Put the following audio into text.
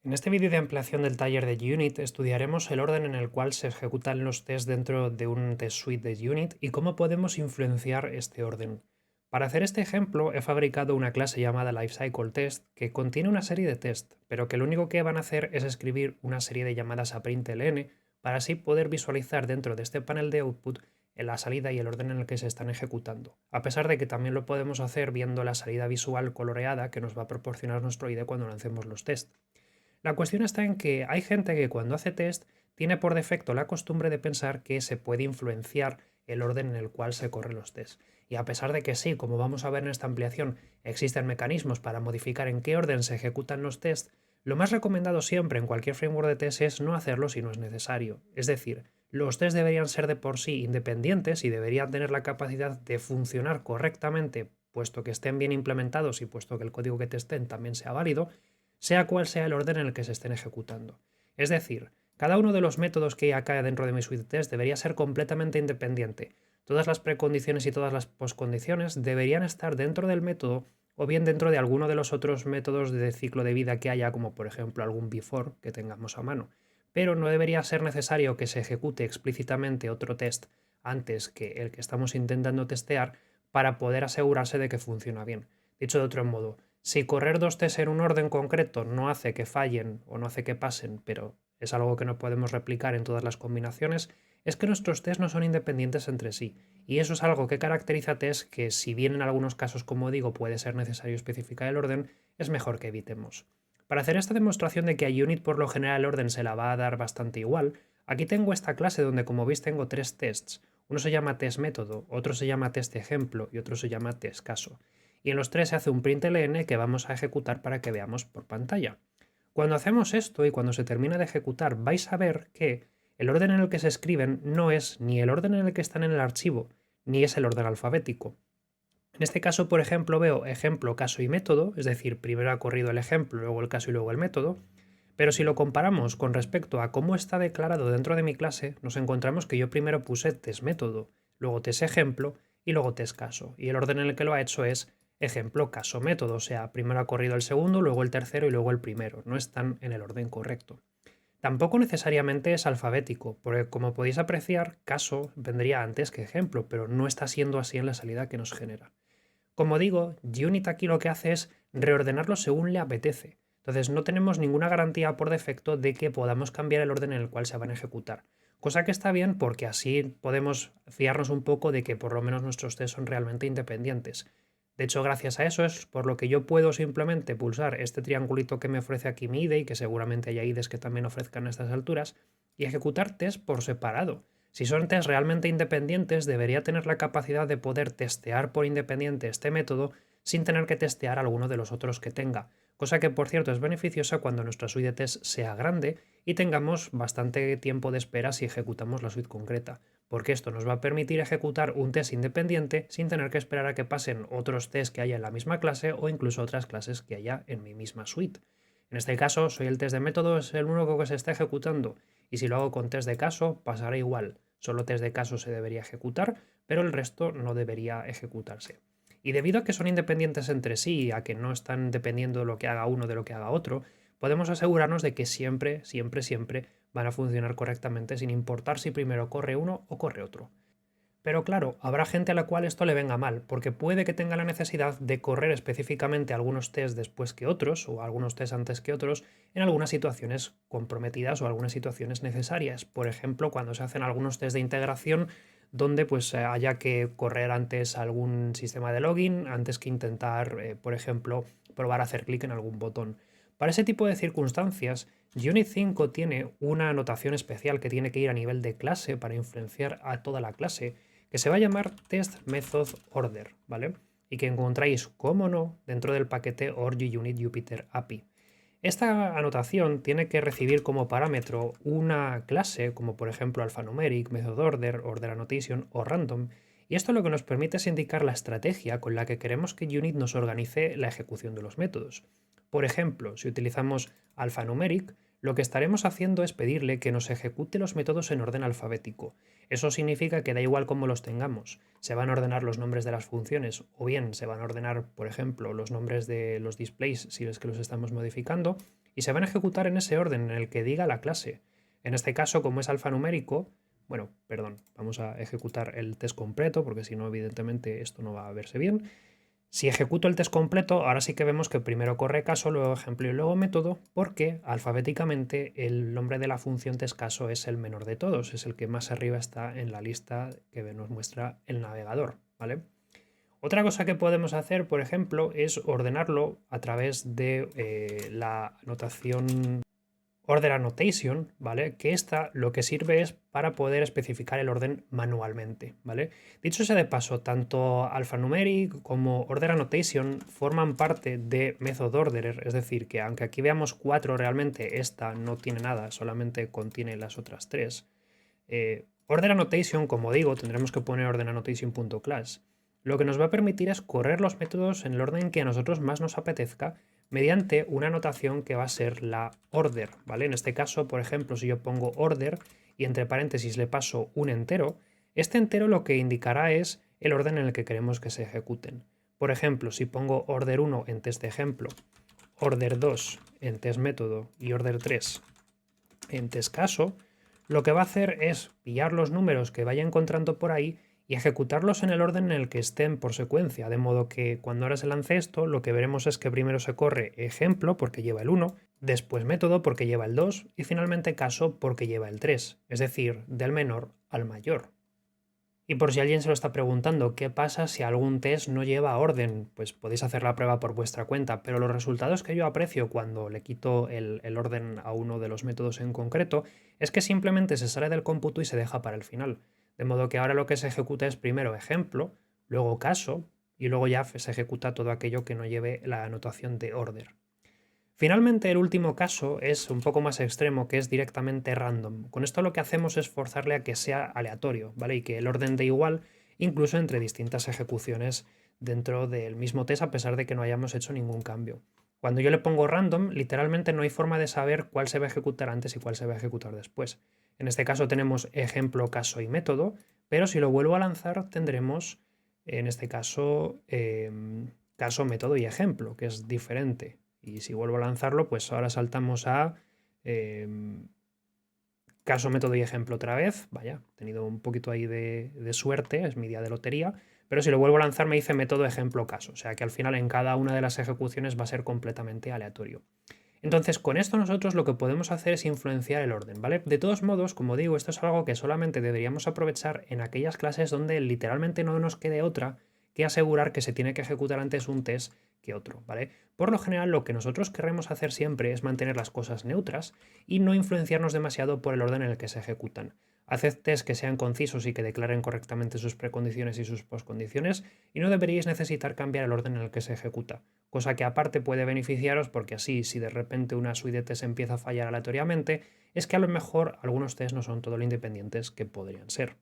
En este vídeo de ampliación del taller de Unit estudiaremos el orden en el cual se ejecutan los tests dentro de un test suite de Unit y cómo podemos influenciar este orden. Para hacer este ejemplo he fabricado una clase llamada LifeCycleTest que contiene una serie de tests, pero que lo único que van a hacer es escribir una serie de llamadas a println para así poder visualizar dentro de este panel de output en la salida y el orden en el que se están ejecutando, a pesar de que también lo podemos hacer viendo la salida visual coloreada que nos va a proporcionar nuestro IDE cuando lancemos los tests. La cuestión está en que hay gente que cuando hace test tiene por defecto la costumbre de pensar que se puede influenciar el orden en el cual se corren los tests. Y a pesar de que sí, como vamos a ver en esta ampliación, existen mecanismos para modificar en qué orden se ejecutan los tests, lo más recomendado siempre en cualquier framework de test es no hacerlo si no es necesario. Es decir, los tests deberían ser de por sí independientes y deberían tener la capacidad de funcionar correctamente, puesto que estén bien implementados y puesto que el código que testen también sea válido, sea cual sea el orden en el que se estén ejecutando. Es decir, cada uno de los métodos que hay acá dentro de mi suite test debería ser completamente independiente. Todas las precondiciones y todas las poscondiciones deberían estar dentro del método o bien dentro de alguno de los otros métodos de ciclo de vida que haya, como por ejemplo algún before que tengamos a mano. Pero no debería ser necesario que se ejecute explícitamente otro test antes que el que estamos intentando testear para poder asegurarse de que funciona bien. Dicho de otro modo, si correr dos tests en un orden concreto no hace que fallen o no hace que pasen, pero es algo que no podemos replicar en todas las combinaciones, es que nuestros tests no son independientes entre sí. Y eso es algo que caracteriza tests que, si bien en algunos casos, como digo, puede ser necesario especificar el orden, es mejor que evitemos. Para hacer esta demostración de que a Unit por lo general el orden se la va a dar bastante igual, aquí tengo esta clase donde, como veis, tengo tres tests. Uno se llama test método, otro se llama test ejemplo y otro se llama test caso. Y en los tres se hace un println que vamos a ejecutar para que veamos por pantalla. Cuando hacemos esto y cuando se termina de ejecutar, vais a ver que el orden en el que se escriben no es ni el orden en el que están en el archivo, ni es el orden alfabético. En este caso, por ejemplo, veo ejemplo, caso y método, es decir, primero ha corrido el ejemplo, luego el caso y luego el método, pero si lo comparamos con respecto a cómo está declarado dentro de mi clase, nos encontramos que yo primero puse test método, luego test ejemplo y luego test caso, y el orden en el que lo ha hecho es ejemplo, caso, método, o sea, primero ha corrido el segundo, luego el tercero y luego el primero, no están en el orden correcto. Tampoco necesariamente es alfabético, porque como podéis apreciar, caso vendría antes que ejemplo, pero no está siendo así en la salida que nos genera. Como digo, Unit aquí lo que hace es reordenarlo según le apetece. Entonces no tenemos ninguna garantía por defecto de que podamos cambiar el orden en el cual se van a ejecutar. Cosa que está bien porque así podemos fiarnos un poco de que por lo menos nuestros tests son realmente independientes. De hecho, gracias a eso es por lo que yo puedo simplemente pulsar este triangulito que me ofrece aquí mi IDE y que seguramente hay IDEs que también ofrezcan a estas alturas y ejecutar tests por separado. Si son test realmente independientes, debería tener la capacidad de poder testear por independiente este método sin tener que testear alguno de los otros que tenga, cosa que por cierto es beneficiosa cuando nuestra suite de test sea grande y tengamos bastante tiempo de espera si ejecutamos la suite concreta, porque esto nos va a permitir ejecutar un test independiente sin tener que esperar a que pasen otros tests que haya en la misma clase o incluso otras clases que haya en mi misma suite. En este caso, soy el test de método, es el único que se está ejecutando, y si lo hago con test de caso, pasará igual. Solo test de caso se debería ejecutar, pero el resto no debería ejecutarse. Y debido a que son independientes entre sí, a que no están dependiendo de lo que haga uno de lo que haga otro, podemos asegurarnos de que siempre, siempre, siempre van a funcionar correctamente sin importar si primero corre uno o corre otro. Pero claro, habrá gente a la cual esto le venga mal, porque puede que tenga la necesidad de correr específicamente algunos test después que otros, o algunos test antes que otros, en algunas situaciones comprometidas o algunas situaciones necesarias. Por ejemplo, cuando se hacen algunos test de integración donde pues haya que correr antes algún sistema de login, antes que intentar, por ejemplo, probar a hacer clic en algún botón. Para ese tipo de circunstancias, Unit 5 tiene una anotación especial que tiene que ir a nivel de clase para influenciar a toda la clase, que se va a llamar test method order, ¿vale? Y que encontráis, como no, dentro del paquete org-unit Jupyter API. Esta anotación tiene que recibir como parámetro una clase, como por ejemplo alphanumeric, method order, order annotation o random, y esto lo que nos permite es indicar la estrategia con la que queremos que Unit nos organice la ejecución de los métodos. Por ejemplo, si utilizamos alphanumeric, lo que estaremos haciendo es pedirle que nos ejecute los métodos en orden alfabético. Eso significa que da igual cómo los tengamos. Se van a ordenar los nombres de las funciones o bien se van a ordenar, por ejemplo, los nombres de los displays si es que los estamos modificando y se van a ejecutar en ese orden en el que diga la clase. En este caso, como es alfanumérico, bueno, perdón, vamos a ejecutar el test completo porque si no, evidentemente esto no va a verse bien. Si ejecuto el test completo, ahora sí que vemos que primero corre caso, luego ejemplo y luego método, porque alfabéticamente el nombre de la función test caso es el menor de todos, es el que más arriba está en la lista que nos muestra el navegador, ¿vale? Otra cosa que podemos hacer, por ejemplo, es ordenarlo a través de la notación Order Annotation, ¿vale? Que esta lo que sirve es para poder especificar el orden manualmente, ¿vale? Dicho sea de paso, tanto alphanumeric como Order Annotation forman parte de Method Orderer, es decir, que aunque aquí veamos 4 realmente, esta no tiene nada, solamente contiene las otras 3. Order Annotation, como digo, tendremos que poner orderannotation.class. Lo que nos va a permitir es correr los métodos en el orden que a nosotros más nos apetezca mediante una anotación que va a ser la order, ¿vale? En este caso, por ejemplo, si yo pongo order y entre paréntesis le paso un entero, este entero lo que indicará es el orden en el que queremos que se ejecuten. Por ejemplo, si pongo order 1 en test ejemplo, order 2 en test método y order 3 en test caso, lo que va a hacer es pillar los números que vaya encontrando por ahí y ejecutarlos en el orden en el que estén por secuencia, de modo que cuando ahora se lance esto, lo que veremos es que primero se corre ejemplo porque lleva el 1, después método porque lleva el 2 y finalmente caso porque lleva el 3, es decir, del menor al mayor. Y por si alguien se lo está preguntando, ¿qué pasa si algún test no lleva orden? Pues podéis hacer la prueba por vuestra cuenta, pero los resultados que yo aprecio cuando le quito el orden a uno de los métodos en concreto es que simplemente se sale del cómputo y se deja para el final. De modo que ahora lo que se ejecuta es primero ejemplo, luego caso y luego ya se ejecuta todo aquello que no lleve la anotación de order. Finalmente, el último caso es un poco más extremo, que es directamente random. Con esto lo que hacemos es forzarle a que sea aleatorio, ¿vale? Y que el orden dé igual, incluso entre distintas ejecuciones dentro del mismo test, a pesar de que no hayamos hecho ningún cambio. Cuando yo le pongo random, literalmente no hay forma de saber cuál se va a ejecutar antes y cuál se va a ejecutar después. En este caso tenemos ejemplo, caso y método, pero si lo vuelvo a lanzar tendremos, en este caso, caso, método y ejemplo, que es diferente. Y si vuelvo a lanzarlo, pues ahora saltamos a caso, método y ejemplo otra vez. Vaya, he tenido un poquito ahí de suerte, es mi día de lotería. Pero si lo vuelvo a lanzar me dice método, ejemplo, caso. O sea que al final en cada una de las ejecuciones va a ser completamente aleatorio. Entonces, con esto nosotros lo que podemos hacer es influenciar el orden, ¿vale? De todos modos, como digo, esto es algo que solamente deberíamos aprovechar en aquellas clases donde literalmente no nos quede otra que asegurar que se tiene que ejecutar antes un test que otro, ¿vale? Por lo general, lo que nosotros queremos hacer siempre es mantener las cosas neutras y no influenciarnos demasiado por el orden en el que se ejecutan. Haced tests que sean concisos y que declaren correctamente sus precondiciones y sus postcondiciones y no deberíais necesitar cambiar el orden en el que se ejecuta, cosa que aparte puede beneficiaros porque así si de repente una suite de test empieza a fallar aleatoriamente, es que a lo mejor algunos tests no son todo lo independientes que podrían ser.